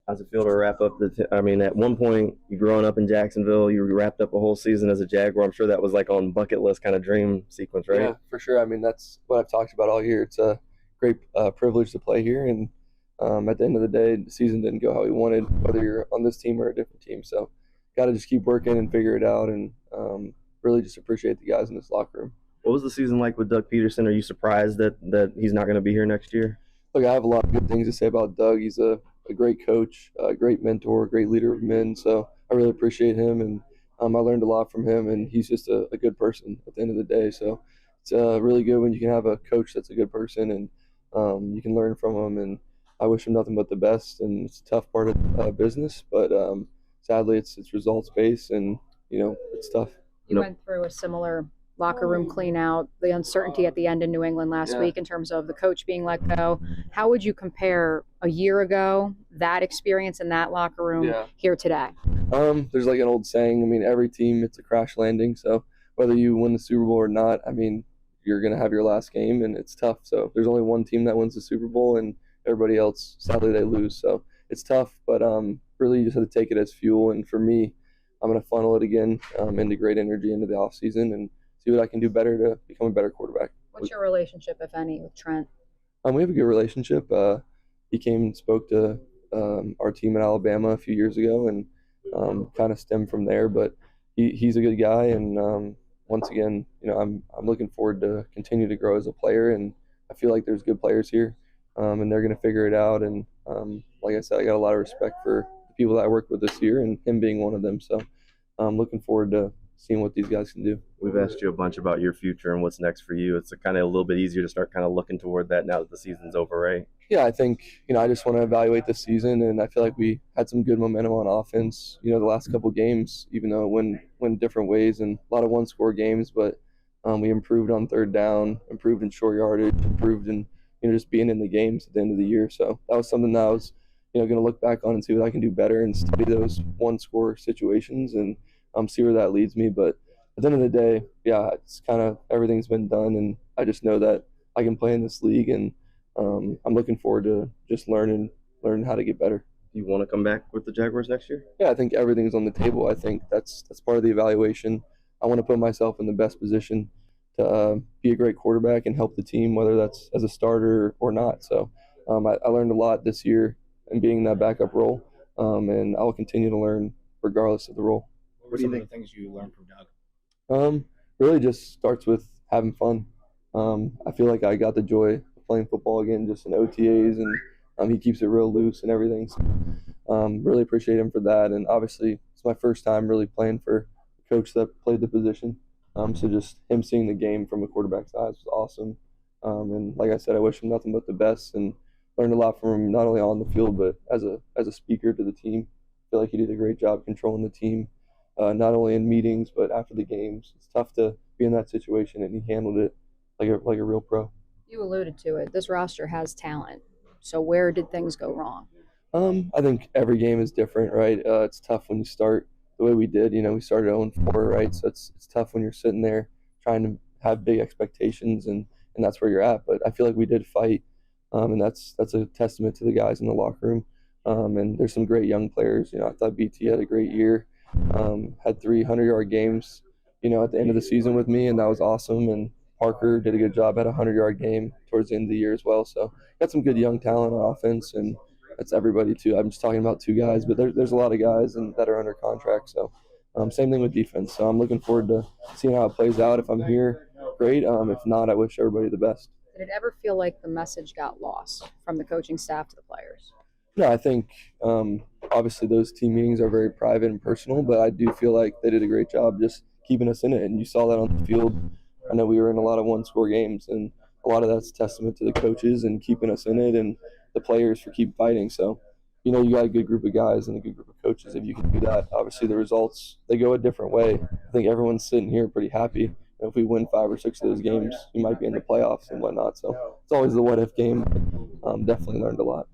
How's it feel to wrap up I mean, at one point, you growing up in Jacksonville, you wrapped up a whole season as a Jaguar. I'm sure that was like on bucket list kind of dream sequence, right? Yeah, for sure. I mean, that's what I've talked about all year. It's a great privilege to play here, and at the end of the day, the season didn't go how we wanted, whether you're on this team or a different team. So, got to just keep working and figure it out, and really just appreciate the guys in this locker room. What was the season like with Doug Pederson? Are you surprised that he's not going to be here next year? Look, I have a lot of good things to say about Doug. He's a great coach, a great mentor, a great leader of men. So I really appreciate him, and I learned a lot from him, and he's just a good person at the end of the day. So it's really good when you can have a coach that's a good person, and you can learn from him. And I wish him nothing but the best. And it's a tough part of business, but sadly it's results based, and it's tough. You went through a similar locker room clean out, the uncertainty at the end in New England last week in terms of the coach being let go. How would you compare a year ago, that experience in that locker room here today? There's like an old saying, I mean, every team, it's a crash landing. So whether you win the Super Bowl or not, I mean, you're going to have your last game, and it's tough. So there's only one team that wins the Super Bowl, and everybody else, sadly, they lose. So it's tough, but really you just have to take it as fuel. And for me, I'm going to funnel it again into great energy into the offseason and see what I can do better to become a better quarterback. What's your relationship, if any, with Trent? We have a good relationship. He came and spoke to our team in Alabama a few years ago, and kind of stemmed from there. But he's a good guy, and once again, I'm looking forward to continue to grow as a player, and I feel like there's good players here, and they're going to figure it out. And like I said, I got a lot of respect for the people that I worked with this year, and him being one of them. So I'm looking forward to seeing what these guys can do. We've asked you a bunch about your future and what's next for you. It's kind of a little bit easier to start kind of looking toward that now that the season's over, right? Yeah, I think, I just want to evaluate this season, and I feel like we had some good momentum on offense, the last couple games, even though it went different ways and a lot of one-score games, but we improved on third down, improved in short yardage, improved in, just being in the games at the end of the year. So that was something that I was, going to look back on and see what I can do better and study those one-score situations and see where that leads me. But at the end of the day, it's kind of everything's been done, and I just know that I can play in this league, and I'm looking forward to just learn how to get better. Do you want to come back with the Jaguars next year? Yeah, I think everything's on the table. I think that's part of the evaluation. I want to put myself in the best position to be a great quarterback and help the team, whether that's as a starter or not. So I learned a lot this year in being in that backup role, and I will continue to learn regardless of the role. What are some of the things you learned from Doug? Really just starts with having fun. I feel like I got the joy of playing football again, just in OTAs, and he keeps it real loose and everything. So, really appreciate him for that. And obviously, it's my first time really playing for a coach that played the position. So just him seeing the game from a quarterback's eyes was awesome. And like I said, I wish him nothing but the best, and learned a lot from him, not only on the field, but as a speaker to the team. I feel like he did a great job controlling the team. Not only in meetings, but after the games. It's tough to be in that situation, and he handled it like a real pro. You alluded to it. This roster has talent. So where did things go wrong? I think every game is different, right? It's tough when you start the way we did. We started 0-4, right? So it's tough when you're sitting there trying to have big expectations, and that's where you're at. But I feel like we did fight, and that's a testament to the guys in the locker room. And there's some great young players. I thought BT had a great year. Had 300-yard games, at the end of the season with me, and that was awesome. And Parker did a good job at a 100-yard game towards the end of the year as well. So got some good young talent on offense, and that's everybody too. I'm just talking about two guys, but there's a lot of guys that are under contract. So same thing with defense. So I'm looking forward to seeing how it plays out. If I'm here, great. If not, I wish everybody the best. Did it ever feel like the message got lost from the coaching staff to the players? No, I think obviously those team meetings are very private and personal, but I do feel like they did a great job just keeping us in it, and you saw that on the field. I know we were in a lot of one-score games, and a lot of that's testament to the coaches and keeping us in it, and the players for keep fighting. So, you got a good group of guys and a good group of coaches. If you can do that, obviously the results, they go a different way. I think everyone's sitting here pretty happy. If we win 5 or 6 of those games, we might be in the playoffs and whatnot. So it's always the what-if game. Definitely learned a lot.